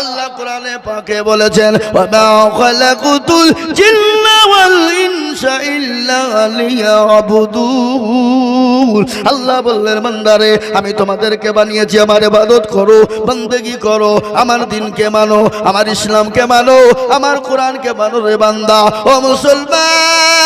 আল্লাহ কোরআনে পাকে বলেছেন ওয়া মা খালাকুতুল জিন্না ওয়াল ইনসা ইল্লা লিয়াবুদুন। আল্লাহ বললেন বান্দারে আমি তোমাদেরকে বানিয়েছি আমার ইবাদত করো, বন্দেগী করো, আমার দ্বীনকে মানো, আমার ইসলামকে মানো, আমার কোরআনকে মানো রে বান্দা। ও মুসলমান,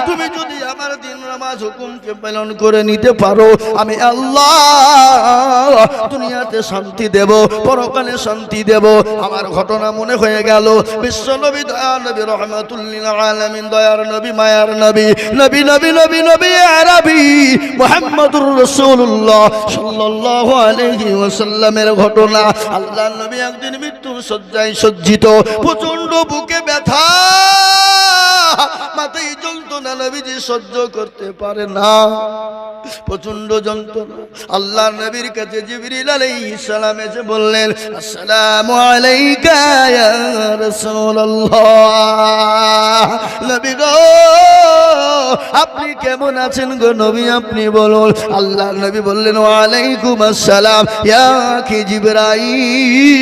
তুমি যদি আমার দিন নামাজ হুকুমকে পালন করে নিতে পারো, আমি আল্লাহ দুনিয়াতে শান্তি দেব, পরকালে শান্তি দেব। আমার ঘটনা মনে হয়ে গেল বিশ্ব নবী দয়ার নবী রহমাতুল লিল আলামিন দয়ার নবী মায়ার নবী নবী নবী নবী নবী আরবি মুহাম্মদুর রাসূলুল্লাহ সাল্লাল্লাহু আলাইহি ওয়াসাল্লামের ঘটনা। আল্লাহর নবী একদিন মৃত্যুর শয্যায় সজ্জিত, প্রচন্ড বুকে ব্যথা, মাথায় যন্ত্রণা নবীজি সহ্য করতে পারে না, প্রচন্ড যন্ত্রণা। আল্লাহর নবীর কাছে জিবরিল আলাইহিস সালাম এসে বললেন আসসালামু আলাইকা ইয়া রাসূলুল্লাহ। নবী গো আপনি কেমন আছেন গো নবী, আপনি বলুন। আল্লাহর নবী বললেন ওয়া আলাইকুম আসসালাম ইয়া আখি জিবরাইল।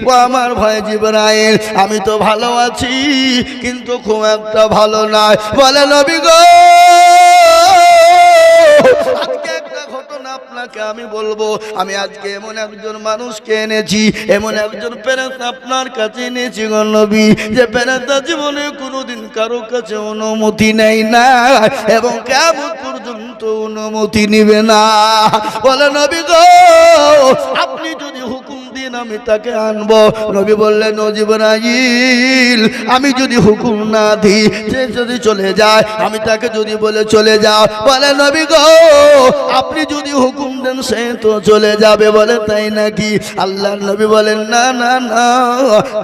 ও আমার ভাই জিবরাইল, আমি তো ভালো আছি কিন্তু খুব একটা ভালো নয়। বলে নবী গো আজকে একটা ঘটনা আপনাকে আমি বলবো। আমি আজকে এমন একজন মানুষকে এনেছি, এমন একজন ফেরেশতা আপনার কাছে এনেছি গো নবী, যে ফেরেশতা জীবনে কোনোদিন কারো কাছে অনুমতি নেয় না এবং কিয়ামত পর্যন্ত অনুমতি নেবে না। বলে নবী গো আপনি যদি হুকুম দিন আমি তাকে আনবো। নবী বললেন ও জিবরাইল আমি যদি হুকুম না দিই সে যদি চলে যায়, আমি তাকে যদি বলে চলে যাও। বলে নবী গো আপনি যদি হুকুম দেন সে তো চলে যাবে। বলে তাই নাকি? আল্লাহর নবী বলেন না না না,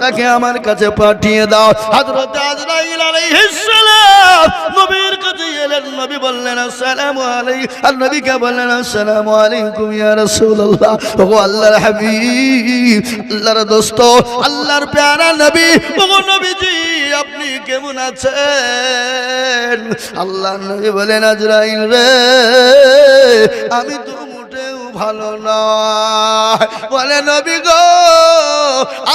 তাকে আমার কাছে পাঠিয়ে দাও। হযরত আজরাইল আলাইহিস সালাম নবীর কাছে এলেন। নবী বললেন আসসালামু আলাইকুম। আর নবীকে বললেন আসসালামু আলাইকুম ইয়া রাসূলুল্লাহ। ও আল্লাহর হাবিব, আল্লাহর দোস্ত, আল্লাহর প্যারা নবী, ও নবীজি আপনি কেমন আছেন? আল্লাহর নবী বলেন আজরাইল রে আমি তো মোটেও ভালো নয়। বলে নবী গো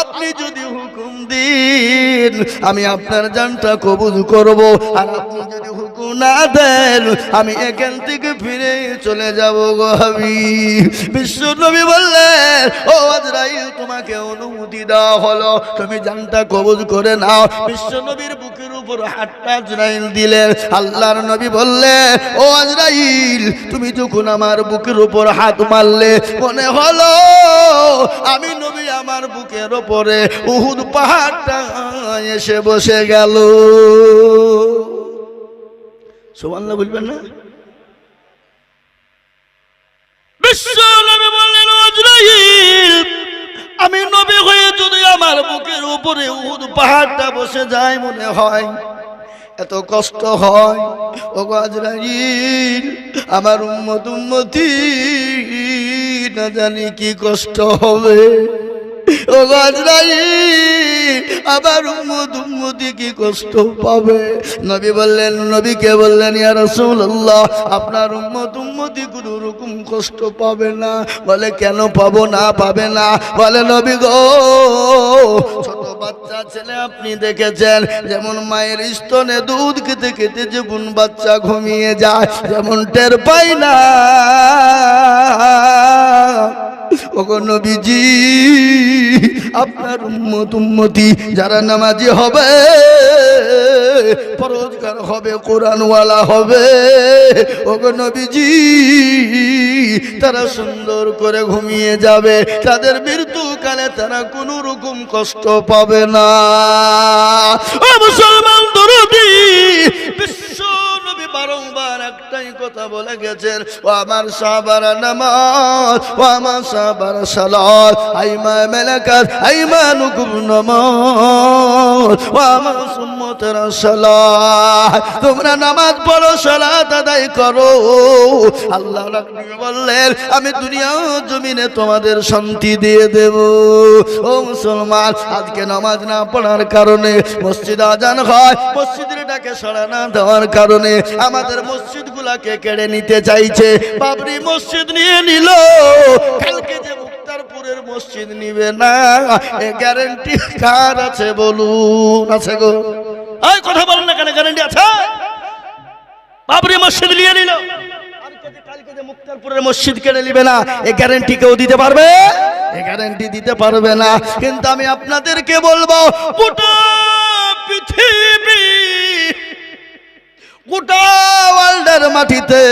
আপনি যদি হুকুম দিন আমি আপনার জানটা কবুল করব, আর আপনি যদি হুকুম না দেন আমি এখান থেকে ফিরে চলে যাব গো হাবিব। বিশ্ব নবী বললেন ও আজরাইল তোমাকে অনুমতি দেওয়া হলো, তুমি জানটা কবুল করে নাও। বিশ্ব নবীর বুকের উপর হাতটা আজরাইল দিলেন। আল্লাহর নবী বললেন ও আজরাইল তুমি যখন আমার বুকের উপর হাত মারলে মনে হলো আমি নবী আমার বুকের উপরে উহুদ পাহাড়টা এসে বসে গেল। সুবহানাল্লাহ বলবেন না? বিশ্ব নবী বললেন আজরাইল আমি নবী হয়ে যদি আমার বুকের উপরে উহুদ পাহাড়টা বসে যায় মনে হয় এত কষ্ট হয়। ও আজরাইল আমার উম্মতি না জানি কি কষ্ট হবে। ও আজরাইল আবার উম্মতি কি কষ্ট পাবে। নবী বললেন, নবীকে বললেন ইয়া রাসূলুল্লাহ আপনার উম্মতি কোনো রকম কষ্ট পাবে না। বলে কেন পাবো না, পাবে না? বলে নবী গো ছোট বাচ্চা ছেলে আপনি দেখেছেন যেমন মায়ের স্তনে দুধ খেতে খেতে যেমন বাচ্চা ঘুমিয়ে যায়, যেমন টের পাই না। ওগো নবীজি আপনার উম্মতি যারা নামাজি হবে, পরহেজগার হবে, কোরআনওয়ালা হবে, ওগো নবীজি তারা সুন্দর করে ঘুমিয়ে যাবে, তাদের মৃত্যুকালে তারা কোনো রকম কষ্ট পাবে না। ও মুসলমান দরদি বিশ্ব নবী বারংবার একটাই কথা বলে গেছেন ও আমার সাহাবারা নামাজ, ও আমার সাহাবারা সালাত, আইমা মালাকাত আইমানুকুম নামাজ, ও আমার উম্মতেরা সালাত। তোমরা নামাজ পড়ো, সালাত আদায় করো। আল্লাহ রাব্বুল বললেন আমি দুনিয়া জমিনে তোমাদের শান্তি দিয়ে দেব। ও মুসলমান আজকে নামাজ না পড়ার কারণে মসজিদ আজান হয়, মসজিদের ডাকে সাড়া না দেওয়ার কারণে আমাদের মসজিদগুলাকে কেড়ে নিতে চাইছে। বাবরি মসজিদ নিয়ে নিল, কালকে যে মুক্তার মুক্তারপুরের মসজিদ নিবে না, এ গ্যারান্টি কার আছে বলুন? আছে গো? এই কথা বলেন না কেন? গ্যারান্টি আছে? বাবরি মসজিদ নিয়ে নিল, কালকে যে মুক্তারপুরের মসজিদ কেড়ে নিবে না, এ গ্যারান্টি কেউ দিতে পারবে? এ গ্যারান্টি দিতে পারবে না। কিন্তু আমি আপনাদেরকে বলবো, গোটা পৃথিবী, গোটা ওয়ার্ল্ডের মাটিতে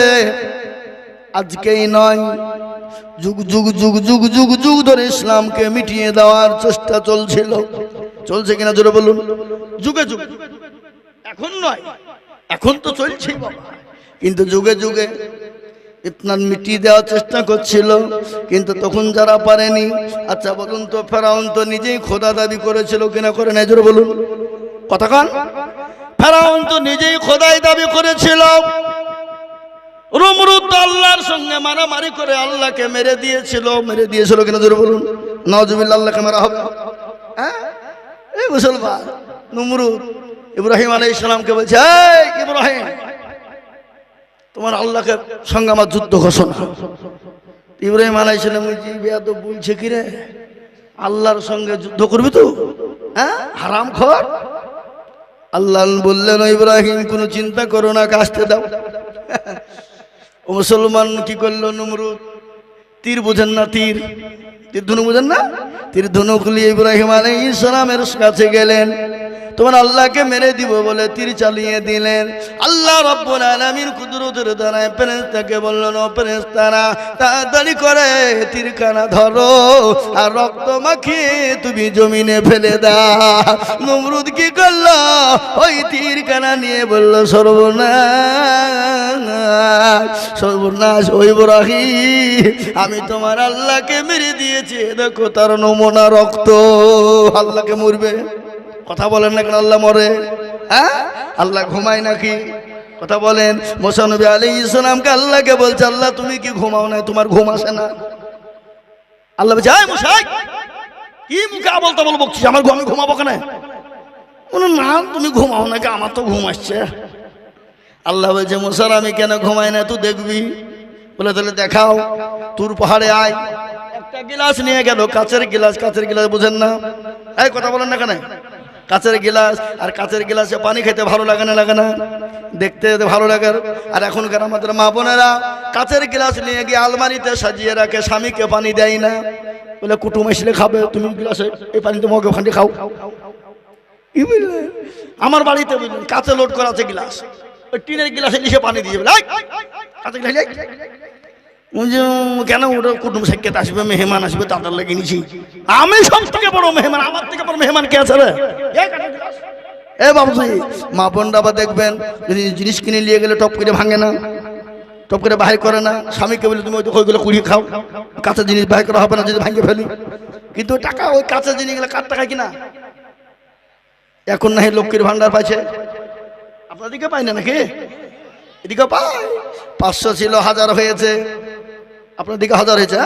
আজকেই নয়, যুগ যুগ যুগ যুগ যুগ যুগ ধরে ইসলামকে মিটিয়ে দেওয়ার চেষ্টা চলছিল। চলছে কিনা জোরে বলুন? যুগে যুগে, এখন নয়, এখন তো চলছেই বাবা, কিন্তু যুগে যুগে ইতনা মিটিয়ে দেওয়ার চেষ্টা করছিল, কিন্তু তখন যারা পারেনি। আচ্ছা বলুন তো, ফেরাউন তো নিজেই খোদা দাবি করেছিল কিনা করে নাই? জোরে বলুন কথা কন। ফেরাউন তো নিজেই খোদাই দাবি করেছিল। নমরুদ তো আল্লাহর সঙ্গে মারামারি করে আল্লাহকে মেরে দিয়েছিল কিনা জোরে বলুন? নাউজুবিল্লাহ, আল্লাহকে মারা হবে? হ্যাঁ, এই মুসলমান নমরুদ ইব্রাহিম আলাইহিস সালামকে বলছে, এই ইব্রাহিম, তোমার আল্লাহকে সঙ্গে আমার যুদ্ধ ঘোষণা। ইব্রাহিম আলাইহিস সালাম বেয়াদব বলছে, কি রে, আল্লাহর সঙ্গে যুদ্ধ করবি তো? হ্যাঁ, হারামখোর। আল্লাহ বললেন, ইব্রাহিম কোনো চিন্তা করো না, কাজতে দাও। ও মুসলমান কি করলো নমরুদ? তীর বুঝেন না? তীর ধনু বুঝেন না? তীর ধনুক নিয়ে ইব্রাহিম আলাইহিস সালামের কাছে গেলেন, তোমার আল্লাহকে মেরে দিব বলে তীর চালিয়ে দিলেন। আল্লাহ রাব্বুল আলামিন কুদরতের দ্বারা ফেরেশতাকে বললেন, ও ফেরেশতারা, তাড়াতাড়ি করে তীরখানা ধরো আর রক্ত মাখিয়ে তুমি জমিনে ফেলে দাও। নমরুদ কি করলো? ওই তীরখানা নিয়ে বলল, সর্বনাশ, সর্বনাশ, ওই ইব্রাহিম, আমি তোমার আল্লাহকে মেরে দিয়েছি, দেখো তার নমুনা রক্ত। আল্লাহকে মরবে? কথা বলেন না কেন? আল্লাহ মরে? হ্যাঁ, আল্লাহ ঘুমায় নাকি? কথা বলেন। মুসা নবী আলাইহিস সালামকে আল্লাহকে বলছে, আল্লাহ তুমি কি ঘুমাও না? তোমার ঘুম আসে না? আল্লাহ বলছে, এই মুসা, কি মুখে আবল তাবল বকছিস? আমার আমি ঘুমাবো কেন? বলে, না তুমি ঘুমাও নাকি? আমার তো ঘুম আসছে। আল্লাহ বলছে, মুসা আমি কেন ঘুমাই না তুই দেখবি। বলে, তাহলে দেখাও। তুর পাহাড়ে আয়। একটা গিলাস নিয়ে গেল, কাচের গিলাস। কাচের গিলাস বুঝেন না? এই কথা বলেন না কেন? কাচের গিলাস, আর কাচের গিলাসে পানি খেতে ভালো লাগে না? লাগে না? দেখতে ভালো লাগে। আর এখনকার আমাদের মা বোনেরা কাচের গিলাস নিয়ে গিয়ে আলমারিতে সাজিয়ে রাখে, স্বামীকে পানি দেয় না। বলে, কুটুম আসলে খাবে, তুমি গিলাসে এই পানি তো মগে ওখানে খাও। কি বুঝলে? আমার বাড়িতে বুঝলেন কাচে লোড করা আছে গিলাস, ওই টিনের গিলাসে নিচে পানি দিয়ে কেন? ওটা কুটুম সাক্ষাৎ আসবে, মেহমান আসবে, তাদের লেগে নিছি। আমি সব থেকে বড় মেহমান, আমার থেকে বড় মেহমান কে আছে রে? এ বাবুজি, মা বোনরা আবার দেখবেন, যদি জিনিস কিনে নিয়ে গেলে টপ করে ভাঙে না, টপ করে বাহির করে না। স্বামীকে বলে, তুমি ওইগুলো কুড়িয়ে খাও, কাঁচা জিনিস বাহির করা হবে না যদি ভাঙে ফেলি। কিন্তু টাকা, ওই কাঁচা জিনিসগুলো কার টাকা কিনা? এখন না লক্ষ্মীর ভান্ডার পাইছে, আপনার দিকে পাই না নাকি? এদিকে পায়। 500 ছিল 1000 হয়েছে, আপনার দিকে 1000 হয়েছে।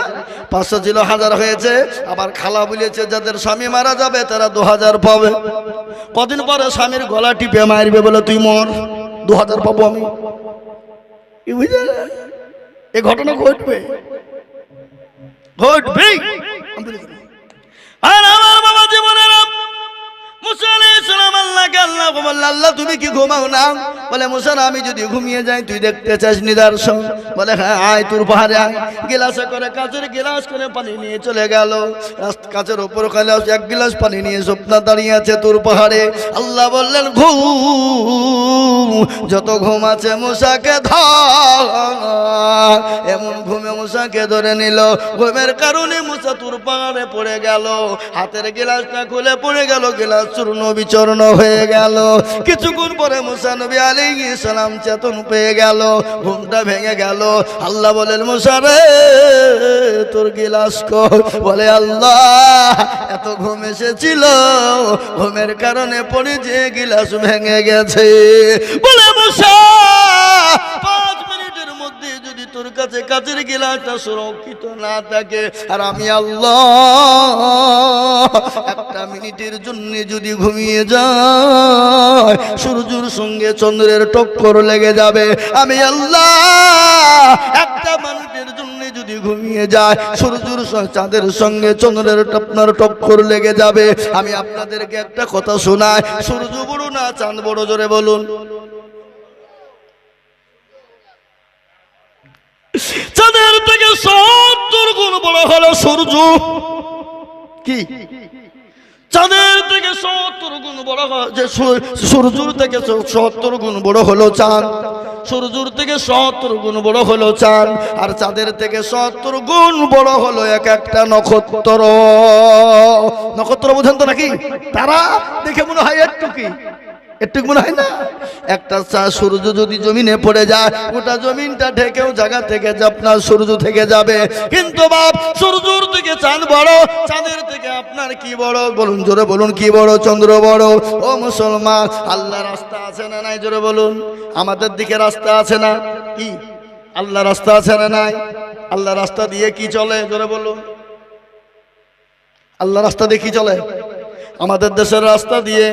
500 ছিল 1000 হয়েছে। আবার খালা বলেছে, যাদের স্বামী মারা যাবে তারা 2000 পাবে। কদিন পরে স্বামীর গলা টিপে মারবে, বলে তুই মর, 2000 পাবো আমি। কি বুঝলেন? এই ঘটনা ঘটবে, ঘটবে। আর আমার বাবা জীবনের মুসা আলাইহিস সালাম আল্লাহকে আল্লাহ বললেন, আল্লাহ তুমি কি ঘুমাও না? বলে, মুসা আমি যদি ঘুমিয়ে যাই তুই দেখতে চাস নিদর্শন? বলে, হ্যাঁ আয়, তোর পাহাড়ে আয়। গিলাসে করে, কাচের গিলাস করে পানি নিয়ে চলে গেল। কাচের ওপর গিলাস, এক গিলাস পানি নিয়ে স্বপ্না দাঁড়িয়ে আছে তোর পাহাড়ে। আল্লাহ বললেন, ঘুম, যত ঘুম আছে মুসাকে ধর। এমন ঘুমে মুসাকে ধরে নিল। ঘুমের কারণে মুসা তোর পাহাড়ে পড়ে গেল। হাতের গিলাসটা খুলে পড়ে গেল, গিলাস চূর্ণ বিচূর্ণ হয়ে গেল। কিছুক্ষণ পরে মুসা নবী আলাইহিস সালাম চেতন পেয়ে গেল, ঘুমটা ভেঙে গেল। আল্লাহ বলেন, মুসা রে তোর গিলাস কই? বলে, আল্লাহ এত ঘুম এসেছিল, ঘুমের কারণে পড়ে যে গিলাস ভেঙে গেছে। বলে, মুসা 5 মিনিটের মধ্যে যদি তোর কাছে কাচের গিলাসটা সুরক্ষিত না থাকে, আর আমি আল্লাহ 1 মিনিটের জন্য যদি ঘুমিয়ে যায়, সূর্যের সঙ্গে চন্দ্রের টক্কর লেগে যাবে। আমি আল্লাহ 1 মিনিটের জন্য যদি যদি ঘুমিয়ে যায় সূর্যের চাঁদের সঙ্গে চন্দ্রের আপনার টক্কর লেগে যাবে। আমি আপনাদেরকে একটা কথা শোনাই, সূর্য বড় না চাঁদ বড়? জোরে বলুন। চাঁদের থেকে 70 গুণ বড় হলো সূর্য। কি? চাঁদের থেকে 70 গুণ বড় যে সূর্যের থেকে 70 গুণ বড় হলো চাঁদ। সূর্যের থেকে 70 গুণ বড় হলো চাঁদ, আর চাঁদের থেকে 70 গুণ বড় হলো এক একটা নক্ষত্র। নক্ষত্র বোঝেন তো নাকি? তারা দেখে মনে হয় একটু কি, একটু মনে হয় না? একটা সূর্য যদি জমিনে পড়ে যায় গোটা জমিনটা ঢেকেও জায়গা থেকে আপনার সূর্য থেকে যাবে। কিন্তু বাপ, সূর্যের থেকে চাঁদ বড়, চাঁদের থেকে আপনার কি বড়? বলুন, জোরে বলুন, কি বড়? চন্দ্র বড়। ও মুসলমান, আল্লাহ রাস্তা আছে না নাই? জোরে বলুন। আমাদের দিকে রাস্তা আছে না? কি আল্লাহ রাস্তা আছে না নাই? আল্লাহ রাস্তা দিয়ে কি চলে? জোরে বলুন। আল্লাহ রাস্তা দিয়ে কি চলে? আমাদের দেশের রাস্তা দিয়ে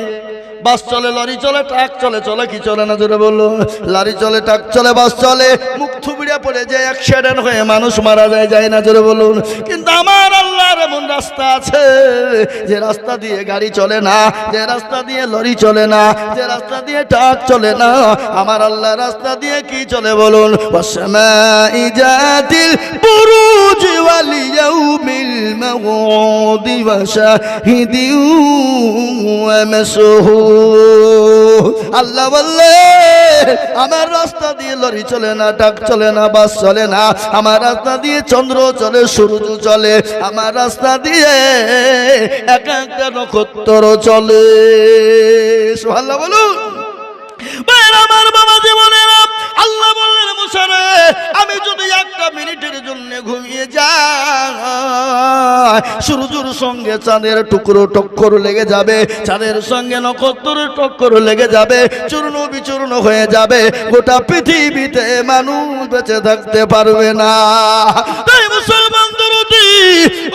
বাস চলে, লরি চলে, ট্রাক চলে, চলে কি চলে না? জোরে বলুন। লরি চলে, ট্রাক চলে, বাস চলে, মুখ থুবড়ে পড়ে যায়, অ্যাক্সিডেন্ট হয়ে মানুষ মারা যায়, যায় না? জোরে বলুন। কিন্তু আমার আল্লাহর এমন রাস্তা আছে যে রাস্তা দিয়ে গাড়ি চলে না, যে রাস্তা দিয়ে লরি চলে না, যে রাস্তা দিয়ে ট্রাক চলে না। আমার আল্লাহ রাস্তা দিয়ে কি চলে? বলুন। ওয়াসমাই জাতিল বুরুজ ওয়াল ইয়াউমিল মাউদি ওয়া শাহিদি ওয়া মাশহুদ। আল্লাহ বললে আমার রাস্তা দিয়ে লরি চলে না, ট্রাক চলে না, বাস চলে না। আমার রাস্তা দিয়ে চন্দ্র চলে, সূর্য চলে। আমার রাস্তা দিয়ে এক একটা নক্ষত্র চলে। সুবহানাল্লাহ বলুন। আমার বাবা জীবনেরা আল্লাহ বললেন, মুসা রে, আমি যদি একটা মিনিটের জন্য ঘুমিয়ে যাই সূর্যের সঙ্গে চাঁদের টুকরো টক্কর লেগে যাবে, চাঁদের সঙ্গে নক্ষত্রের টক্কর লেগে যাবে, চূর্ণ বিচূর্ণ হয়ে যাবে। গোটা পৃথিবীতে মানুষ বেঁচে থাকতে পারবে না। তাই মুসলমান দরদি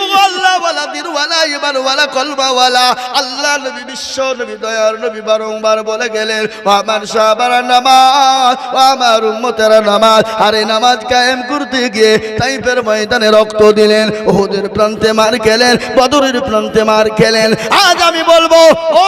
ও আল্লাহ ওয়ালা দিনওয়ালা ইমান ওয়ালা কলবাওয়ালা আল্লাহ নবী, বিশ্ব নবী, দয়ার নবী বারংবার বলে গেলেন, আমার সাহাবারা নামাজ, আমার উম্মতেরা নামাজ। আর এই নামাজ কায়েম করতে গিয়ে তাইফের ময়দানে রক্ত দিলেন, উহুদের প্রান্তে মার খেলেন, বদরের প্রান্তে মার খেলেন। আজ আমি বলবো, ও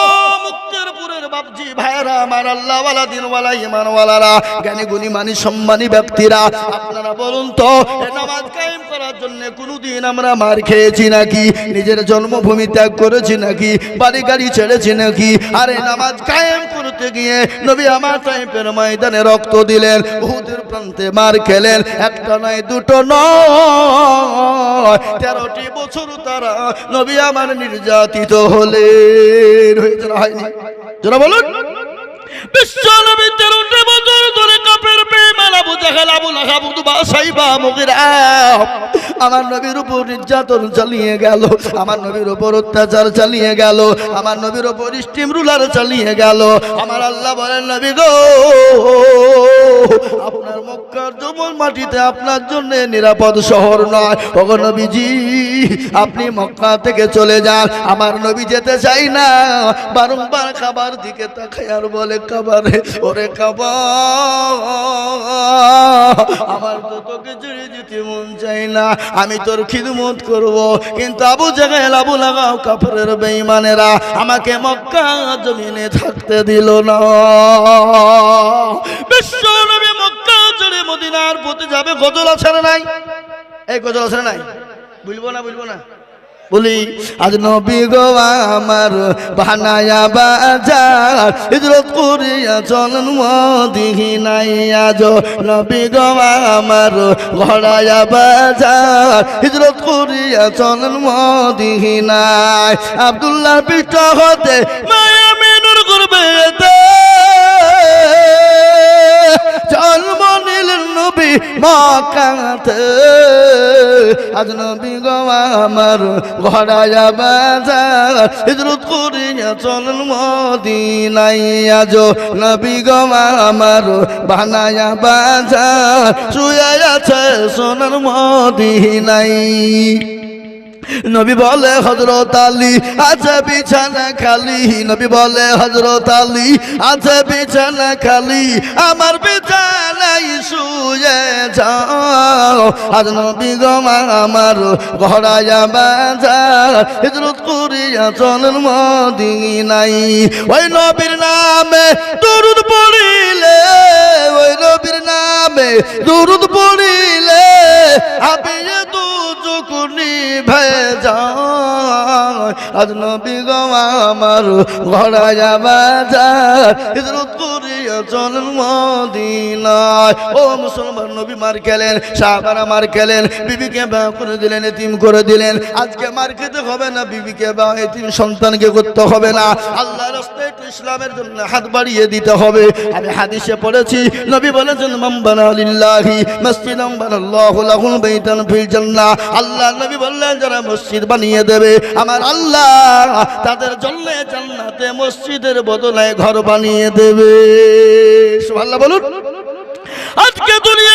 মুক্তেরপুরের বাপজি ভাইরা, আমার আল্লাহ ওয়ালা দিনওয়ালা ইমানওয়ালারা, জ্ঞানী গুণী মানি সম্মানী ব্যক্তিরা, আপনারা বলুন তো, নামাজ কায়েম করার জন্য কোনদিন আমরা মার খেয়েছি নাকি? নিজের জন্মভূমি ত্যাগ করেছি নাকি? বাড়ি গাড়ি ছেড়েছি নাকি? আরে নামাজ কায়েম করতে গিয়ে নবী আমার তাইফের ময়দানে রক্ত দিলেন, উহুদের প্রান্তে মার খেলেন। একটা নয়, দুটো নয়, 13টি বছর তারা নবী আমার নির্যাতিত হলেন। হয়েছে না হয়নি? যারা বলুন। বিশ্ব নবী 13টি বছর ধরে কাফের বেঈমান আবু জাহেল, আবু লাহাব, উতবা, সাইবা, মুগিরা আমার নবীর উপর নির্যাতন চালিয়ে গেল, আমার নবীর উপর অত্যাচার চালিয়ে গেল, আমার নবীর উপর স্টিম রুলার চালিয়ে গেল। আমার আল্লাহ বলেন, নবী গো, আপনার মক্কার জমল মাটিতে আপনার জন্য নিরাপদ শহর নয়। ওগো নবীজি, আপনি মক্কা থেকে চলে যান। আমার নবী যেতে চাই না, বারংবার খাবার দিকে তাকায় আর বলে, খাবারে, ওরে খাবার, আমার তো তোকে ছেড়ে যেতে মন চাই না, আমি তোর খিদমত করব। কিন্তু আবু জাহেল, আবু লাহাব, কাফেরের বেঈমানেরা আমাকে মক্কা জমিনে থাকতে দিল না। বিশ্ব নবী মক্কা ছেড়ে মদিনার পথে যাবে। গজল আছে না নাই? এই গজল আছে না নাই? বলবো না, বলবো না, বলি। আজ নবী গো আমার বানায়া বাজার, হিজরত করিয়া চলেন মদিনায়। আজ নবী গো আমার ঘোড়ায়া বাজার, হিজরত করিয়া চলেন মদিনায়। আব্দুল্লাহ পৃষ্ঠ হতে মায়া মেনুর করবে জন্ম নিলেন নবী মক্কাতে। আজ নবী গো আমার ঘোড়ায়া বাজার, হিজরত করিয়া চলেন মদিনায়। আজ নবী গো আমার বানায়া বাজার, শুয়ে আছে সোনার মদিনায়। নবী বলে হযরত আলী আছে বিছানা খালি, নবী বলে হযরত আলী আছে বিছানা খালি, আমার বিছানায় শুয়ে যাও। আজ নবী গো আমার ঘোড়ায় বাজা হিজরত করিয়া চলেন মদিনায়। ওই নবীর নামে দরুদ পড়িলে, ওই নবীর নামে দরুদ পড়িলে আবিয়ে দু চুকুনি ভেজা। আজ নবী গো আমার ঘোড়ায় বাজা হিজরত করিয়া চলেন মদিনায়। ও মুসলমান, নবী মার খেলেন, সাহাবারা মার খেলেন, বিবিকে বিবাহ করে দিলেন, এতিম করে দিলেন। আজকে মার খেতে হবে না, বিবিকে বিবাহ এতিম সন্তানকে করতে হবে না। আল্লাহর রাস্তায় একটু ইসলামের জন্য হাত বাড়িয়ে দিতে হবে। আমি হাদিসে পড়েছি, নবী বলেছেন মান বানা লিল্লাহি মাসজিদান বানাল্লাহু লাহুল বাইতান ফিল জান্নাহ। আল্লাহ নবী বললেন যারা মসজিদ বানিয়ে দেবে আমার আল্লাহ তাদের জন্য জান্নাতে মসজিদের বদলে ঘর বানিয়ে দেবে। সুবহানাল্লাহ বলুন। আজকে দুনিয়া